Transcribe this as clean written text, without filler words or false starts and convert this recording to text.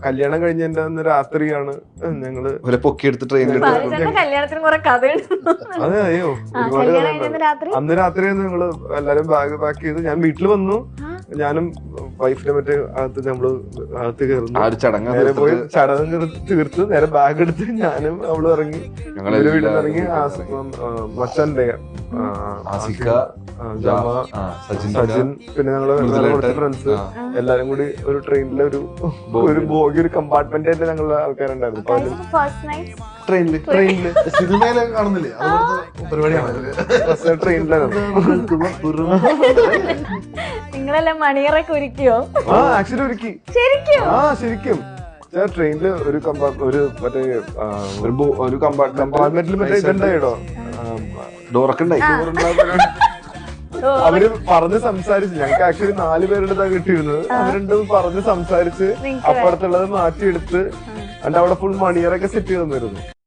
കല്യാണം കഴിഞ്ഞതിന്റെ അന്ന് രാത്രിയാണ് ഞങ്ങള് പൊക്കിയെടുത്ത് ട്രെയിനിൽ കല്യാണത്തിന് കുറെ കഥയുണ്ട്. അതെ അയ്യോ ഒരുപാട് കഥയുണ്ട്. അന്ന് രാത്രിയാണ് ഞങ്ങള് എല്ലാരും ബാഗ് പാക്ക് ചെയ്ത് ഞാൻ വീട്ടിൽ വന്നു. ഞാനും വൈഫിനെ മറ്റേ അകത്ത് നമ്മള് അകത്ത് കയറുന്നു. നേരെ പോയി ചടങ്ങ് തീർത്ത് നേരെ ബാഗ് എടുത്ത് ഞാനും അവളും ഇറങ്ങി. വീട്ടിൽ ഇറങ്ങി മച്ചാന്റെ ജമ, സജിൻ, പിന്നെ ഞങ്ങള് കുറച്ച് ഫ്രണ്ട്സ് എല്ലാരും കൂടി ഒരു ട്രെയിനിലെ ഒരു ബോഗി ഒരു കമ്പാർട്ട്മെന്റ് ആയിട്ട് ഞങ്ങളുടെ ആൾക്കാരുണ്ടായിരുന്നു. ട്രെയിനില് സിനിമയിലെ കാണുന്നില്ലേ പരിപാടിയാണ്. ട്രെയിനിലായിരുന്നു. നിങ്ങളെല്ലാം മണിയറൊക്കെ ഒരുക്കിയോ? ആക്ച്വലി ഒരുക്കി. ശരിക്കും? ശരിക്കും ട്രെയിനില് മറ്റേ ഒരു കമ്പാർട്ട്മെന്റിൽ മറ്റേ ഇതുണ്ടായിടോ ഡോറൊക്കെ ഉണ്ടായി. അവര് പറഞ്ഞ് സംസാരിച്ച് ഞങ്ങൾക്ക് ആക്ച്വലി 4 പേരുടെ കിട്ടിയിരുന്നത്. അവരുണ്ട് പറഞ്ഞ് സംസാരിച്ച് അപ്പുറത്തുള്ളത് മാറ്റിയെടുത്ത് അവിടെ ഫുൾ മണിയറൊക്കെ സെറ്റ് ചെയ്ത് തന്നിരുന്നു.